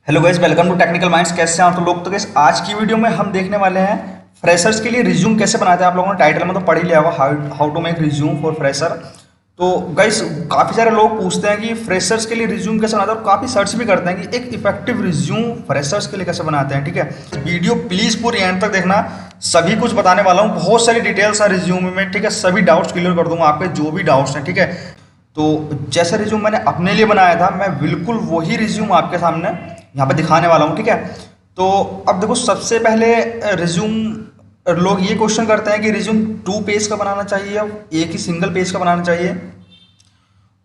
Hello guys, welcome to technical minds. कैसे हैं आप तो लोग। तो गाइस आज की वीडियो में हम देखने वाले हैं फ्रेशर्स के लिए रिज्यूम कैसे बनाते हैं। आप लोगों ने टाइटल में तो पढ़ ही लिया होगा, how to make resume for fresher. तो गाइस काफ़ी सारे लोग पूछते हैं कि फ्रेशर्स के लिए रिज्यूम कैसे बनाते हैं, और काफ़ी सर्च भी करते हैं कि एक इफेक्टिव रिज्यूम फ्रेशर्स के लिए कैसे बनाते हैं। ठीक है, वीडियो प्लीज़ पूरी एंड तक देखना, सभी कुछ बताने वाला हूँ, बहुत सारी डिटेल्स है रिज्यूम में। ठीक है, सभी डाउट्स क्लियर कर दूंगा, आपके जो भी डाउट्स हैं। ठीक है, तो जैसा रिज्यूम मैंने अपने लिए बनाया था, मैं बिल्कुल वही रिज्यूम आपके सामने यहाँ पे दिखाने वाला हूँ। ठीक है, तो अब देखो, सबसे पहले रिज्यूम लोग ये क्वेश्चन करते हैं कि रिज्यूम 2 पेज का बनाना चाहिए या एक ही सिंगल पेज का बनाना चाहिए।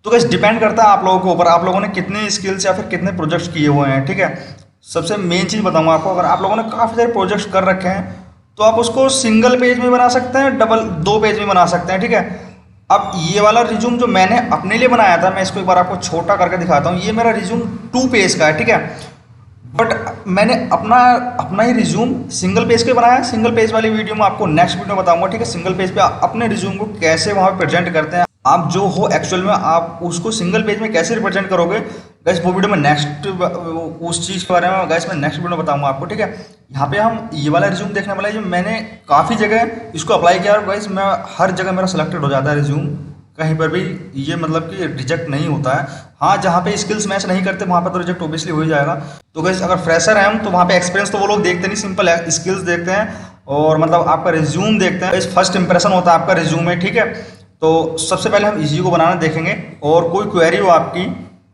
तो बस डिपेंड करता है आप लोगों के ऊपर, आप लोगों ने कितने स्किल्स या फिर कितने प्रोजेक्ट्स किए हुए हैं। ठीक है, सबसे मेन चीज़ बताऊंगा आपको, अगर आप लोगों ने काफ़ी सारे प्रोजेक्ट्स कर रखे हैं तो आप उसको सिंगल पेज में बना सकते हैं, डबल 2 पेज में बना सकते हैं। ठीक है, अब ये वाला रिज्यूम जो मैंने अपने लिए बनाया था, मैं इसको एक बार आपको छोटा करके दिखाता हूँ। ये मेरा रिज्यूम 2 पेज का है। ठीक है, बट मैंने अपना अपना ही रिज्यूम सिंगल पेज पे बनाया है। सिंगल पेज वाली वीडियो में आपको नेक्स्ट वीडियो बताऊंगा। ठीक है, सिंगल पेज पे आप अपने रिज्यूम को कैसे वहाँ पे प्रेजेंट करते हैं, आप जो हो एक्चुअल में आप उसको सिंगल पेज में कैसे रिप्रेजेंट करोगे गैस, वो वीडियो में नेक्स्ट उस चीज़ के बारे में गैस मैं नेक्स्ट वीडियो में बताऊंगा आपको। ठीक है, यहाँ पे हम ये वाला रिज्यूम देखने वाला है जो मैंने काफ़ी जगह इसको अप्लाई किया, और गैस मैं हर जगह मेरा सिलेक्टेड हो जाता है रिज्यूम, कहीं पर भी ये मतलब कि रिजेक्ट नहीं होता है। हाँ, जहाँ पे स्किल्स मैच नहीं करते वहाँ पर तो रिजेक्ट ऑब्वियसली हो ही जाएगा। तो गैस अगर फ्रेशर है हम, तो वहाँ पे एक्सपीरियंस तो वो लोग देखते नहीं, सिंपल स्किल्स देखते हैं और मतलब आपका रिज्यूम देखते हैं। फर्स्ट इंप्रेशन होता है आपका रिज्यूम में। ठीक है, तो सबसे पहले हम इसी को बनाना देखेंगे, और कोई क्वेरी हो आपकी,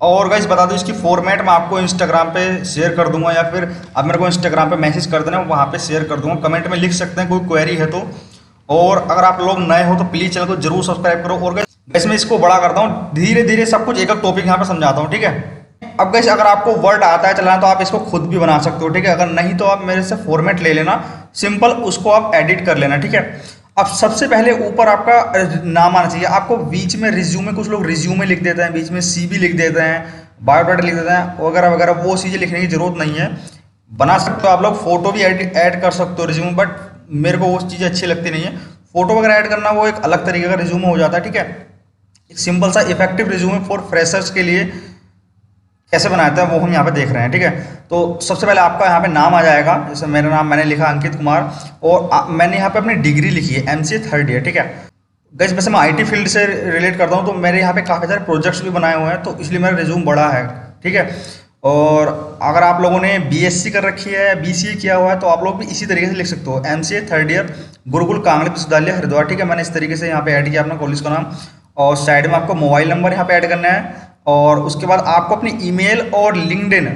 और गाइस बता दो इसकी फॉर्मेट मैं आपको इंस्टाग्राम पे शेयर कर दूंगा, या फिर आप मेरे को इंस्टाग्राम पे मैसेज कर देना, वहाँ पे शेयर कर दूंगा, कमेंट में लिख सकते हैं कोई क्वेरी है तो। और अगर आप लोग नए हो तो प्लीज़ चैनल को जरूर सब्सक्राइब करो। और गाइस मैं इसको बड़ा करता हूँ, धीरे धीरे सब कुछ एक एक टॉपिक यहाँ पे समझाता हूँ। ठीक है, अब गाइस अगर आपको वर्ड आता है चलाना तो आप इसको खुद भी बना सकते हो। ठीक है, अगर नहीं तो आप मेरे से फॉर्मेट ले लेना, सिंपल उसको आप एडिट कर लेना। ठीक है, अब सबसे पहले ऊपर आपका नाम आना चाहिए। आपको बीच में रिज्यूमे, कुछ लोग रिज्यूमे लिख देते हैं, बीच में सीवी लिख देते हैं, बायोडाटा लिख देते हैं वगैरह वगैरह, वो चीज़ें लिखने की जरूरत नहीं है। बना सकते हो आप लोग, फोटो भी ऐड कर सकते हो रिज्यूमे, बट मेरे को वो चीज़ें अच्छी लगती नहीं है। फोटो वगैरह ऐड करना वो एक अलग तरीके का रिज्यूमे हो जाता है। ठीक है, एक सिंपल सा इफेक्टिव रिज्यूमे फॉर फ्रेशर्स के लिए कैसे बनाते हैं वो हम यहाँ पे देख रहे हैं। ठीक है, तो सबसे पहले आपका यहाँ पे नाम आ जाएगा, जैसे मेरा नाम मैंने लिखा अंकित कुमार, और मैंने यहाँ पे अपनी डिग्री लिखी है MCA 3rd ईयर। ठीक है गाइस, वैसे मैं IT फील्ड से रिलेट करता हूँ, तो मेरे यहाँ पे काफ़ी सारे प्रोजेक्ट्स भी बनाए हुए हैं, तो इसलिए मेरा रिज्यूम बड़ा है। ठीक है, और अगर आप लोगों ने BSc कर रखी है, BCA किया हुआ है, तो आप लोग भी इसी तरीके से लिख सकते हो, MCA 3rd year, Gurukul Kangri विश्वविद्यालय हरिद्वार। ठीक है, मैंने इस तरीके से यहाँ पे ऐड किया अपना कॉलेज का नाम, और साइड में आपको मोबाइल नंबर यहाँ पे ऐड करना है, और उसके बाद आपको अपनी ईमेल और लिंक्डइन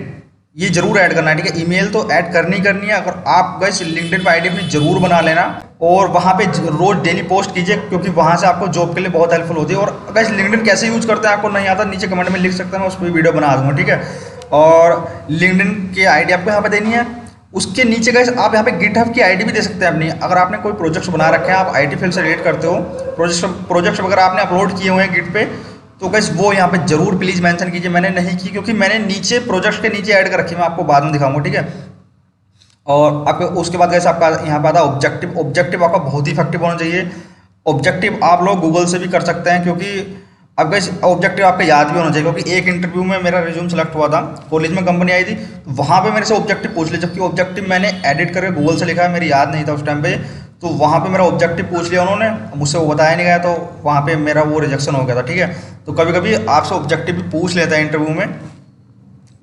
ये जरूर ऐड करना है। ठीक है, ईमेल तो ऐड करनी करनी है। अगर आप गए लिंक्डइन पे आईडी अपनी जरूर बना लेना, और वहाँ पे रोज डेली पोस्ट कीजिए, क्योंकि वहाँ से आपको जॉब के लिए बहुत हेल्पफुल होती है। और गैस लिंक्डइन कैसे यूज करते हैं आपको नहीं आता, नीचे कमेंट में लिख सकते हैं, मैं उस पर वीडियो बना दूंगा। ठीक है, और लिंक्डइन की आईडी आपको यहाँ पे देनी है। उसके नीचे गैस आप यहाँ पे गिटहब की आईडी भी दे सकते हैं अपनी, अगर आपने कोई प्रोजेक्ट बना रखे हैं, आप IT फील्ड से रिलेट करते हो, प्रोजेक्ट वगैरह आपने अपलोड किए हुए हैं गिट पे, तो गैस वो यहाँ पे जरूर प्लीज मेंशन कीजिए। मैंने नहीं की क्योंकि मैंने नीचे प्रोजेक्ट के नीचे ऐड कर रखी है, मैं आपको बाद में दिखाऊंगा। ठीक है, और आपको उसके बाद गैस आपका यहाँ पे आता है ऑब्जेक्टिव। ऑब्जेक्टिव आपका बहुत ही इफेक्टिव होना चाहिए। ऑब्जेक्टिव आप लोग गूगल से भी कर सकते हैं, क्योंकि अब गैस ऑब्जेक्टिव आपका याद भी होना चाहिए, क्योंकि एक इंटरव्यू में मेरा रिज्यूम सेलेक्ट हुआ था, कॉलेज में कंपनी आई थी, वहाँ पे मेरे से ऑब्जेक्टिव पूछ लिया, जबकि ऑब्जेक्टिव मैंने एडिट करके गूगल से लिखा है, मेरी याद नहीं था उस टाइम पे, तो वहाँ पे मेरा ऑब्जेक्टिव पूछ लिया उन्होंने, मुझसे वो बताया नहीं गया, तो वहाँ पे मेरा वो रिजेक्शन हो गया था। ठीक है, तो कभी कभी आपसे ऑब्जेक्टिव भी पूछ लेता है इंटरव्यू में।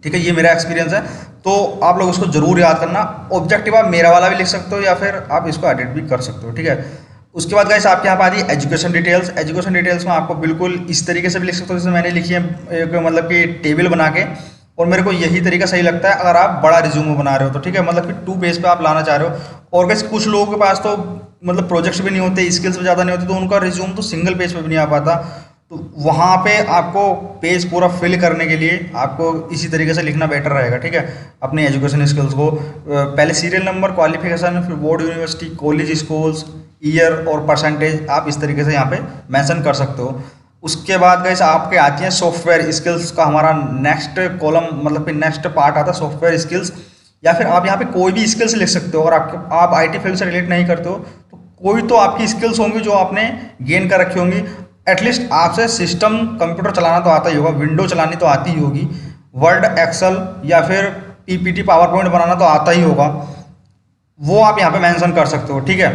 ठीक है, ये मेरा एक्सपीरियंस है, तो आप लोग उसको जरूर याद करना। ऑब्जेक्टिव आप मेरा वाला भी लिख सकते हो, या फिर आप इसको एडिट भी कर सकते हो। ठीक है, उसके बाद गाइस आपके यहाँ पे आती है एजुकेशन डिटेल्स। एजुकेशन डिटेल्स में आपको बिल्कुल इस तरीके से भी लिख सकते हो जैसे मैंने लिखी है, एक मतलब कि टेबल बना के, और मेरे को यही तरीका सही लगता है अगर आप बड़ा रिज्यूम बना रहे हो तो। ठीक है, मतलब कि 2 पेज पे आप लाना चाह रहे हो, और गाइस कुछ लोगों के पास तो मतलब प्रोजेक्ट्स भी नहीं होते, स्किल्स भी ज़्यादा नहीं होती, तो उनका रिज्यूम तो सिंगल पेज पे भी नहीं आ पाता। तो वहाँ पे आपको पेज पूरा फिल करने के लिए आपको इसी तरीके से लिखना बेटर रहेगा। ठीक है, अपनी एजुकेशन स्किल्स को पहले सीरियल नंबर, क्वालिफिकेशन, फिर board, university, college, schools, year और परसेंटेज आप इस तरीके से यहाँ पे मेंशन कर सकते हो। उसके बाद गाइस आपके आती हैं सॉफ्टवेयर स्किल्स का हमारा नेक्स्ट कॉलम, मतलब कि नेक्स्ट पार्ट आता है सॉफ्टवेयर स्किल्स, या फिर आप यहाँ पे कोई भी स्किल्स लिख सकते हो। अगर आप IT फील्ड से रिलेट नहीं करते हो तो कोई तो आपकी स्किल्स होंगी जो आपने गेन कर रखी होंगी। एटलीस्ट आपसे कंप्यूटर चलाना तो आता ही होगा, विंडो चलानी तो आती ही होगी, वर्ड, एक्सेल या फिर पीपीटी पावर पॉइंट बनाना तो आता ही होगा, वो आप यहाँ पे मेंशन कर सकते हो, ठीक है।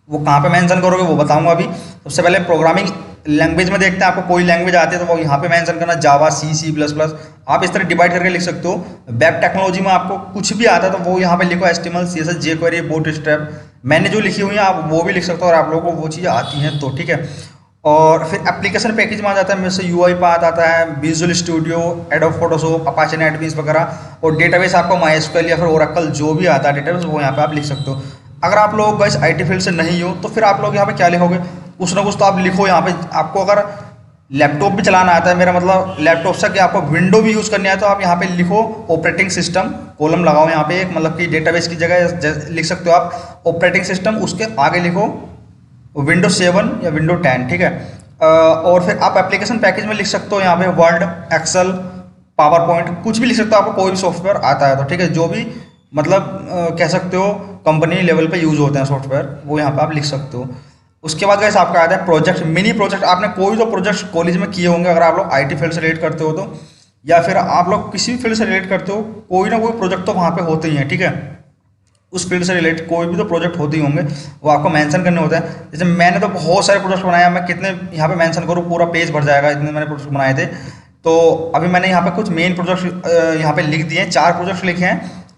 वो कहाँ पे मेंशन करोगे वो बताऊंगा अभी। सबसे पहले प्रोग्रामिंग लैंग्वेज में देखते हैं, आपको कोई लैंग्वेज आती है तो वो यहाँ पे मेंशन करना, जावा, सी प्लस प्लस, आप इस तरह डिवाइड करके लिख सकते हो। वेब टेक्नोलॉजी में आपको कुछ भी आता है तो वो यहाँ पे लिखो, HTML, CSS, jQuery, बूटस्ट्रैप, मैंने जो लिखी हुई है आप वो भी लिख सकते हो, और आप लोगों को वो चीज़ें आती हैं तो, ठीक है। और फिर एप्लीकेशन पैकेज में आ जाता है, मेरे से UI पाथ आता है, visual studio, adobe Photoshop, Apache NetBeans वगैरह, और डेटाबेस आपको MySQL या फिर ओरेकल जो भी आता है डेटाबेस, वो यहाँ पे आप लिख सकते हो। अगर आप लोग गाइस IT फील्ड से नहीं हो तो फिर आप लोग यहाँ पे क्या लिखोगे, कुछ ना कुछ तो आप लिखो यहाँ पे। आपको अगर लैपटॉप भी चलाना आता है, मेरा मतलब लैपटॉप से कि आपको विंडो भी यूज़ करनी है, तो आप यहाँ पे लिखो ऑपरेटिंग सिस्टम, कॉलम लगाओ यहाँ पे एक, मतलब कि डेटाबेस की जगह लिख सकते हो आप ऑपरेटिंग सिस्टम, उसके आगे लिखो विंडो 7 या विंडो 10, ठीक है। और फिर आप एप्लीकेशन पैकेज में लिख सकते हो यहाँ पे वर्ड, एक्सेल, पावर पॉइंट, कुछ भी लिख सकते हो, आपको कोई भी सॉफ्टवेयर आता है तो, ठीक है। जो भी मतलब कह सकते हो कंपनी लेवल पे यूज़ होते हैं सॉफ्टवेयर, वो यहाँ पे आप लिख सकते हो। उसके बाद गाइस आपका आता है प्रोजेक्ट, मिनी प्रोजेक्ट। आपने कोई तो प्रोजेक्ट कॉलेज में किए होंगे, अगर आप लोग IT फील्ड से रिलेट करते हो तो, या फिर आप लोग किसी भी फील्ड से रिलेट करते हो, कोई ना कोई प्रोजेक्ट तो वहाँ पे होते ही हैं, ठीक है। उस फील्ड से रिलेटेड कोई भी तो प्रोजेक्ट होते ही होंगे, वो आपको मेंशन करने होते हैं। जैसे मैंने तो बहुत सारे प्रोजेक्ट बनाए, मैं कितने यहाँ पे मेंशन करूँ, पूरा पेज भर जाएगा, इतने मैंने प्रोजेक्ट बनाए थे। तो अभी मैंने यहाँ पे कुछ मेन प्रोजेक्ट यहाँ पे लिख दिए हैं, 4 प्रोजेक्ट लिखे हैं।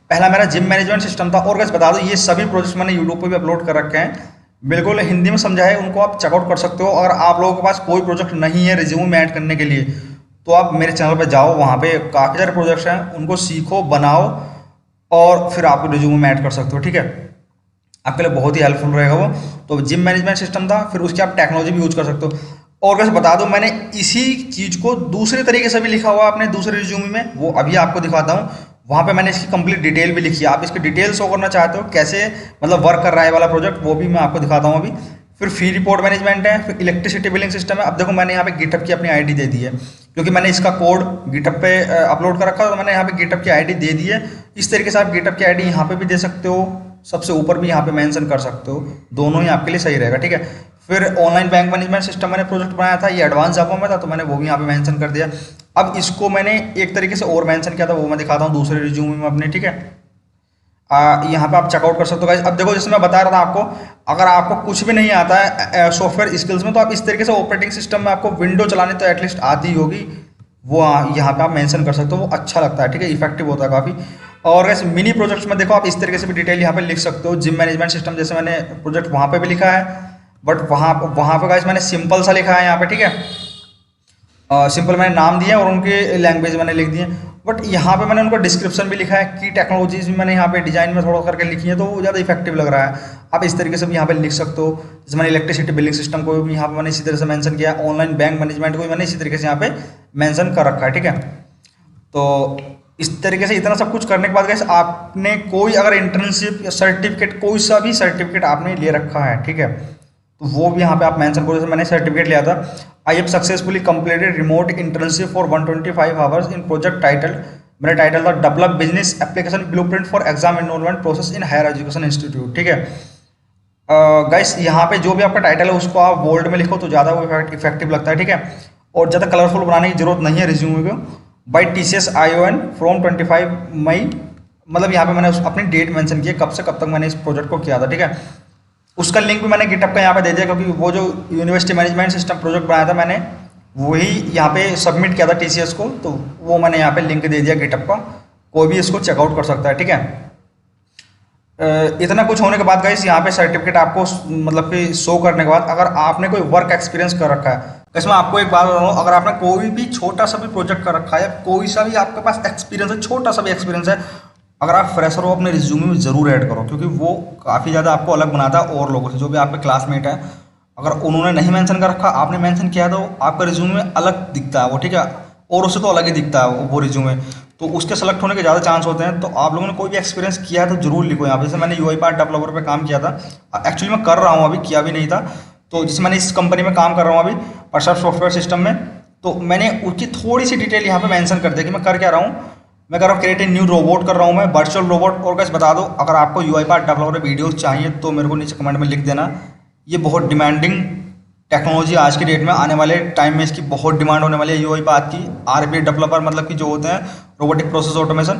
पहला मेरा जिम मैनेजमेंट सिस्टम था, और बस बता दो ये सभी प्रोजेक्ट्स मैंने यूट्यूब पर भी अपलोड कर रखे हैं, बिल्कुल हिंदी में समझा है, उनको आप चेकआउट कर सकते हो। अगर आप लोगों के पास कोई प्रोजेक्ट नहीं है रिज्यूम में ऐड करने के लिए, तो आप मेरे चैनल पर जाओ, वहाँ पे काफ़ी सारे प्रोजेक्ट्स हैं, उनको सीखो, बनाओ, और फिर आप रिज्यूम में ऐड कर सकते हो, ठीक है। आपके लिए बहुत ही हेल्पफुल रहेगा वो। तो जिम मैनेजमेंट सिस्टम था, फिर उसकी आप टेक्नोलॉजी भी यूज कर सकते हो। और वैसे बता दूं, मैंने इसी चीज़ को दूसरे तरीके से भी लिखा हुआ अपने दूसरे रिज्यूमे में, वो अभी आपको दिखाता हूँ। वहाँ पे मैंने इसकी कंप्लीट डिटेल भी लिखी है, आप इसकी डिटेल शो करना चाहते हो कैसे मतलब वर्क कर रहा है वाला प्रोजेक्ट, वो भी मैं आपको दिखाता हूँ अभी। फिर फी रिपोर्ट मैनेजमेंट है, फिर इलेक्ट्रिसिटी बिलिंग सिस्टम है। अब देखो मैंने यहाँ पे गिटहब की अपनी ID दे दी है, क्योंकि मैंने इसका कोड गिटहब पे अपलोड कर रखा है, तो मैंने यहाँ पे गिटहब की ID दे दी है। इस तरीके से आप गिटहब की ID यहाँ पे भी दे सकते हो, सबसे ऊपर भी यहाँ पे मेंशन कर सकते हो, दोनों ही आपके लिए सही रहेगा, ठीक है। फिर ऑनलाइन बैंक मैनेजमेंट सिस्टम मैंने प्रोजेक्ट बनाया था, ये एडवांस जावा में था, तो मैंने वो भी यहाँ पे मेंशन कर दिया। अब इसको मैंने एक तरीके से और मेंशन किया था, वो मैं दिखाता हूँ दूसरे रिज्यूमे में अपने, ठीक है। यहाँ पे आप चेकआउट कर सकते हो गाइस। अब देखो जैसे मैं बता रहा था आपको, अगर आपको कुछ भी नहीं आता है सॉफ्टवेयर स्किल्स में, तो आप इस तरीके से ऑपरेटिंग सिस्टम में आपको विंडो चलाने तो एटलीस्ट आती ही होगी, वो यहाँ पे आप मेंशन कर सकते हो, वो अच्छा लगता है, ठीक है, इफेक्टिव होता है काफ़ी। और वैसे मिनी प्रोजेक्ट्स में देखो आप इस तरीके से भी डिटेल यहाँ पे लिख सकते हो। जिम मैनेजमेंट सिस्टम जैसे मैंने प्रोजेक्ट वहाँ पे भी लिखा है, बट वहाँ पे गाइस मैंने सिंपल सा लिखा है यहाँ पे, ठीक है। सिंपल मैंने नाम दिया और उनके लैंग्वेज मैंने लिख दिए, बट यहाँ पे मैंने उनको डिस्क्रिप्शन भी लिखा है, की टेक्नोलॉजीज भी मैंने यहाँ पे डिजाइन में थोड़ा करके लिखी है, तो वो ज़्यादा इफेक्टिव लग रहा है। आप इस तरीके से भी यहाँ पे लिख सकते हो। जैसे मैंने इलेक्ट्रिसिटी बिलिंग सिस्टम को भी यहाँ पे मैंने इसी तरह से मेंशन किया, ऑनलाइन बैंक मैनेजमेंट को भी मैंने इसी तरीके से यहाँ पे मेंशन कर रखा है, ठीक है। तो इस तरीके से इतना सब कुछ करने के बाद गाइस आपने कोई अगर इंटर्नशिप या सर्टिफिकेट, कोई सा भी सर्टिफिकेट आपने ले रखा है, ठीक है, तो वो भी यहाँ पे आप मेंशन करो। जैसे मैंने सर्टिफिकेट लिया था, I have successfully completed remote internship for 125 hours in project title, मेरा टाइटल था develop business application blueprint for exam enrolment process in higher education institute, ठीक है। गाइस यहाँ पे जो भी आपका टाइटल है उसको आप बोल्ड में लिखो तो ज़्यादा वो इफेक्टिव लगता है, ठीक है। और ज़्यादा कलरफुल बनाने की जरूरत नहीं है रिज्यूमे को। बाई TCS ION फ्रॉम 25 मई, मतलब यहाँ पे मैंने अपनी डेट मेंशन की है, कब से कब तक मैंने इस प्रोजेक्ट को किया था, ठीक है। उसका लिंक भी मैंने गिटहब का यहाँ पे दे दिया, क्योंकि वो जो यूनिवर्सिटी मैनेजमेंट सिस्टम प्रोजेक्ट बनाया था मैंने वही यहाँ पे सबमिट किया था TCS को, तो वो मैंने यहाँ पे लिंक दे दिया गिटहब का, कोई भी इसको चेकआउट कर सकता है, ठीक है। इतना कुछ होने के बाद गाइस यहाँ पे सर्टिफिकेट आपको मतलब कि शो करने के बाद, अगर आपने कोई वर्क एक्सपीरियंस कर रखा है, इसमें आपको एक बात बता रहा हूँ, अगर आपने कोई भी छोटा सा भी प्रोजेक्ट कर रखा है, कोई सा भी आपके पास एक्सपीरियंस है, छोटा सा भी एक्सपीरियंस है, अगर आप फ्रेशर हो अपने रिज्यूमे में जरूर ऐड करो, क्योंकि वो काफ़ी ज़्यादा आपको अलग बनाता है और लोगों से, जो भी आपके क्लासमेट है। अगर उन्होंने नहीं मेंशन कर रखा, आपने मेंशन किया, तो आपका रिज्यूमे में अलग दिखता है वो, ठीक है, और उससे तो अलग ही दिखता है वो रिज्यूमे, तो उसके सेलेक्ट होने के ज़्यादा चांस होते हैं। तो आप लोगों ने कोई भी एक्सपीरियंस किया है तो जरूर लिखो यहाँ पे। जैसे मैंने UiPath डेवलपर पे काम किया था, एक्चुअली मैं कर रहा हूँ अभी, किया भी नहीं था, तो जिसमें मैंने इस कंपनी में काम कर रहा हूँ अभी परसेप्ट सॉफ्टवेयर सिस्टम में, तो मैंने उसकी थोड़ी सी डिटेल यहाँ पे मेंशन कर दिया कि मैं कर क्या रहा हूँ। मैं कर रहा हूँ क्रिएट ए न्यू रोबोट कर रहा हूँ मैं, वर्चुअल रोबोट। और कैसे बता दो, अगर आपको UiPath डेवलपर वीडियोस चाहिए तो मेरे को नीचे कमेंट में लिख देना। ये बहुत डिमांडिंग टेक्नोलॉजी आज की डेट में, आने वाले टाइम में इसकी बहुत डिमांड होने वाली है UiPath की। RPA डेवलपर मतलब कि जो होते हैं रोबोटिक प्रोसेस ऑटोमेशन,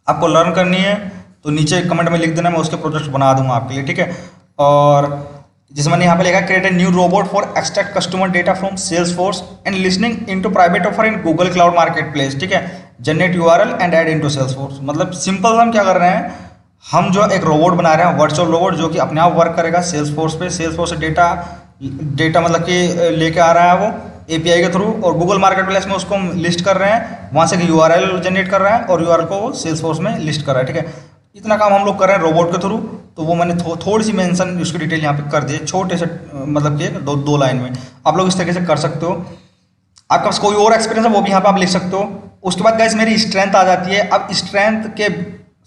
आपको लर्न करनी है तो नीचे कमेंट में लिख देना, मैं उसके प्रोजेक्ट बना दूंगा आपके लिए, ठीक है। और जिस मैंने यहाँ पे लिखा create a new robot for extract customer data from Salesforce and listening into private offer in Google cloud marketplace, ठीक है। Generate URL and add into Salesforce. मतलब सिंपल हम क्या कर रहे हैं, हम जो एक रोबोट बना रहे हैं, वर्चुअल रोबोट, जो कि अपने आप वर्क करेगा सेल्स फोर्स पे। सेल्स फोर्स से डेटा डेटा मतलब कि लेके आ रहा है वो एपीआई के थ्रू, और गूगल मार्केट प्लेस में उसको हम लिस्ट कर रहे हैं, वहाँ से यूआरएल जनरेट कर रहा है और यूआरएल को वो सेल्स फोर्स में लिस्ट कर रहा है, ठीक है। इतना काम हम लोग कर रहे हैं रोबोट के थ्रू। तो वो मैंने थोड़ी सी मेंशन उसकी डिटेल यहाँ पे कर दी है, छोटे से मतलब कि दो लाइन में। आप लोग इस तरीके से कर सकते हो। आपके पास कोई और एक्सपीरियंस है वो भी यहाँ पे आप लिख सकते हो। उसके बाद गाइस मेरी स्ट्रेंथ आ जाती है। अब स्ट्रेंथ के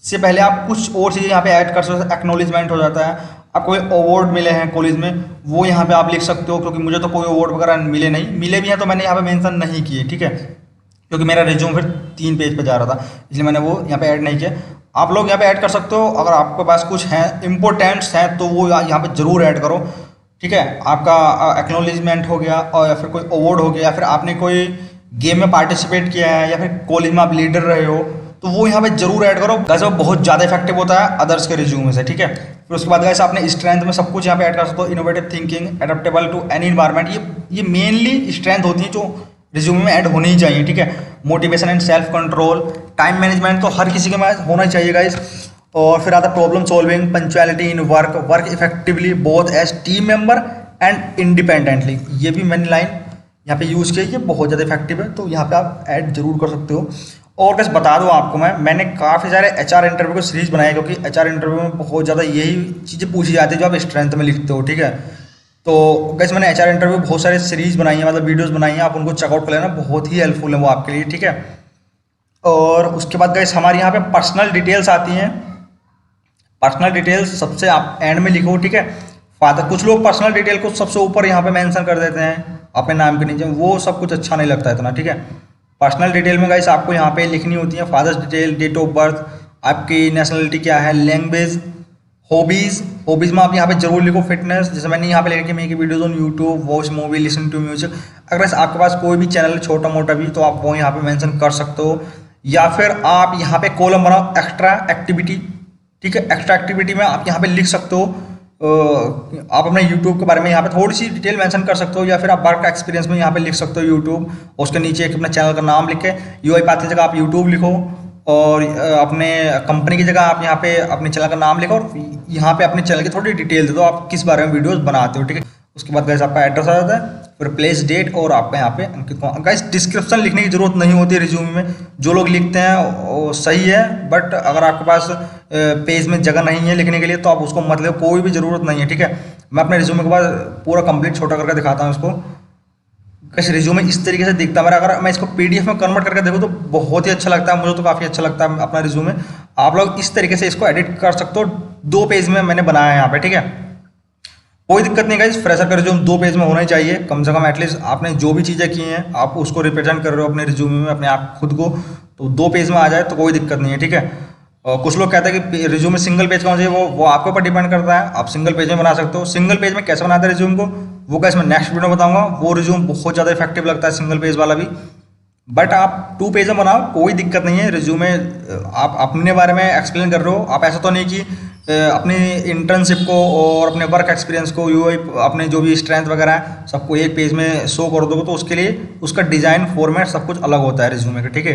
से पहले आप कुछ और चीज़ें यहाँ पे ऐड कर सकते हो। एक्नोलेजमेंट हो जाता है, आपको कोई अवार्ड मिले हैं कॉलेज में, वो यहाँ पे आप लिख सकते हो, क्योंकि मुझे तो कोई अवार्ड वगैरह मिले नहीं, मिले भी हैं तो मैंने यहाँ पे मेंशन नहीं किए, ठीक है, क्योंकि मेरा रिज्यूम फिर 3 पेज पे जा रहा था, इसलिए मैंने वो यहाँ पे ऐड नहीं किया। आप लोग यहाँ पे ऐड कर सकते हो। अगर आपके पास कुछ हैं इम्पोर्टेंट्स हैं तो वो यहाँ पे जरूर ऐड करो, ठीक है। आपका एक्नोलेजमेंट हो गया, और या फिर कोई अवार्ड हो गया, या फिर आपने कोई गेम में पार्टिसिपेट किया है, या फिर कॉलेज में आप लीडर रहे हो, तो वो यहाँ पे जरूर ऐड करो। गाइस वो बहुत ज़्यादा इफेक्टिव होता है अदर्स के रिज्यूमे से, ठीक है। फिर उसके बाद गाइस आपने स्ट्रेंथ में सब कुछ यहाँ पे ऐड कर सकते हो। Innovative thinking, adaptable to any environment, ये मेनली स्ट्रेंथ होती है जो रिज्यूमे में ऐड होनी ही चाहिए, ठीक है। Motivation and self control, time management तो हर किसी के में होना ही चाहिए गाइस। और फिर आता है problem solving, punctuality in work, work effectively both as team member and independently. ये भी मैंने लाइन यहाँ पे यूज़ की है, ये बहुत ज़्यादा इफेक्टिव है, तो यहाँ पे आप ऐड जरूर कर सकते हो। और बस बता दूँ आपको, मैंने काफ़ी सारे एचआर इंटरव्यू को सीरीज बनाई है, क्योंकि एचआर इंटरव्यू में बहुत ज़्यादा यही चीज़ें पूछी जाती है जो आप स्ट्रेंथ में लिखते हो, ठीक है। तो गैस मैंने एचआर इंटरव्यू बहुत सारे सीरीज बनाई है, मतलब वीडियोस बनाई हैं, आप उनको चेकआउट कर लेना, बहुत ही हेल्पफुल है वो आपके लिए, ठीक है। और उसके बाद गैस हमारे यहाँ पे पर्सनल डिटेल्स आती हैं। पर्सनल डिटेल्स सबसे आप एंड में लिखो, ठीक है। फादर, कुछ लोग पर्सनल डिटेल को सबसे ऊपर यहाँ पे मेंशन कर देते हैं अपने नाम के नीचे, वो सब कुछ अच्छा नहीं लगता इतना, ठीक है। पर्सनल डिटेल में गाइस आपको यहाँ पे लिखनी होती है father's detail, date of birth, आपकी नेशनलिटी क्या है, लैंग्वेज, हॉबीज़ में आप यहाँ पे जरूर लिखो फिटनेस, जैसे मैंने यहाँ पे लिखा कि make videos on YouTube, watch movie, listen to music. अगर आपके पास कोई भी चैनल छोटा मोटा भी तो आप वो यहाँ पे मेंशन कर सकते हो। या फिर आप यहाँ पे कॉलम बनाओ एक्स्ट्रा एक्टिविटी, ठीक है। एक्स्ट्रा एक्टिविटी में आप यहाँ पे लिख सकते हो आप अपने यूट्यूब के बारे में यहाँ पे थोड़ी सी डिटेल मेंशन कर सकते हो, या फिर आप वर्क का एक्सपीरियंस में यहाँ पे लिख सकते हो यूट्यूब, उसके नीचे एक अपने चैनल का नाम लिख के यूआई पाथ की जगह आप यूट्यूब लिखो, और अपने कंपनी की जगह आप यहाँ पे अपने चैनल का नाम लिखो, और यहाँ पे अपने चैनल की थोड़ी डिटेल दे दो आप किस बारे में वीडियोस बनाते हो, ठीक है। उसके बाद गाइस आपका एड्रेस आ जाता है, फिर प्लेस, डेट, और आपका यहाँ पे गाइस डिस्क्रिप्शन लिखने की जरूरत नहीं होती रिज्यूमे में। जो लोग लिखते हैं वो सही है, बट अगर आपके पास पेज में जगह नहीं है लिखने के लिए तो आप उसको मत लो, कोई भी ज़रूरत नहीं है, ठीक है। मैं अपने रिज्यूमे के बाद पूरा कंप्लीट छोटा करके दिखाता हूँ इसको। कैसे रिज्यूमे इस तरीके से दिखता है मेरा। अगर मैं इसको पीडीएफ में कन्वर्ट करके देखूँ तो बहुत ही अच्छा लगता है, मुझे तो काफ़ी अच्छा लगता है अपना रिज्यूमे। आप लोग इस तरीके से इसको एडिट कर सकते हो। 2 पेज में मैंने बनाया है यहाँ पे, ठीक है। कोई दिक्कत नहीं गाइस, फ्रेशर का रिज्यूम 2 पेज में होना ही चाहिए कम से कम। एटलीस्ट आपने जो भी चीज़ें की हैं आप उसको रिप्रेजेंट कर रहे हो अपने रिज्यूमे में अपने आप खुद को, तो 2 पेज में आ जाए तो कोई दिक्कत नहीं है, ठीक है। और कुछ लोग कहते हैं कि रिज्यूमे सिंगल पेज का होना चाहिए, वो आपके ऊपर डिपेंड करता है, आप सिंगल पेज में बना सकते हो। सिंगल पेज में कैसे बनाते हैं रिज्यूम को वो गाइस मैं नेक्स्ट वीडियो में बताऊंगा। वो रिज्यूम बहुत ज़्यादा इफेक्टिव लगता है सिंगल पेज वाला भी, बट आप 2 पेज में बनाओ, कोई दिक्कत नहीं है। रिज्यूमे आप अपने बारे में एक्सप्लेन कर रहे हो, आप ऐसा तो नहीं कि अपनी इंटर्नशिप को और अपने वर्क एक्सपीरियंस को यूआई अपने जो भी स्ट्रेंथ वगैरह है सबको एक पेज में शो कर दोगे, तो उसके लिए उसका डिज़ाइन फॉर्मेट सब कुछ अलग होता है रिज्यूमे का, ठीक है।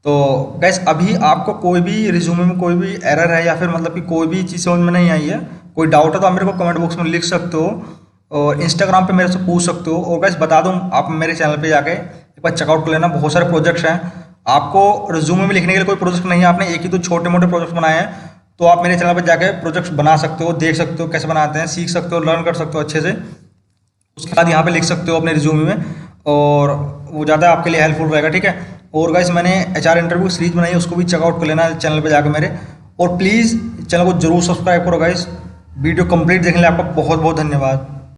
तो गैस अभी आपको कोई भी रिज्यूमे में कोई भी एरर है या फिर मतलब कि कोई भी चीज़ समझ में नहीं आई है, कोई डाउट है तो आप मेरे को कमेंट बॉक्स में लिख सकते हो, और इंस्टाग्राम पे मेरे से पूछ सकते हो। और गैस बता दूं, आप मेरे चैनल पे जाके एक बार चेकआउट कर लेना, बहुत सारे प्रोजेक्ट्स हैं। आपको रिज्यूमे में लिखने के लिए कोई प्रोजेक्ट नहीं है, आपने एक ही 2 छोटे मोटे प्रोजेक्ट बनाए हैं, तो आप मेरे चैनल पर जाके प्रोजेक्ट्स बना सकते हो, देख सकते हो कैसे बनाते हैं, सीख सकते हो, लर्न कर सकते हो अच्छे से। उसके बाद यहाँ पे लिख सकते हो अपने रिज्यूमे में, और वो ज़्यादा आपके लिए हेल्पफुल रहेगा, ठीक है। और गाइस मैंने एचआर इंटरव्यू सीरीज बनाई है, उसको भी चेकआउट कर लेना चैनल पे जाकर मेरे, और प्लीज़ चैनल को जरूर सब्सक्राइब करो गाइस। वीडियो कंप्लीट देखने के लिए आपका बहुत बहुत धन्यवाद।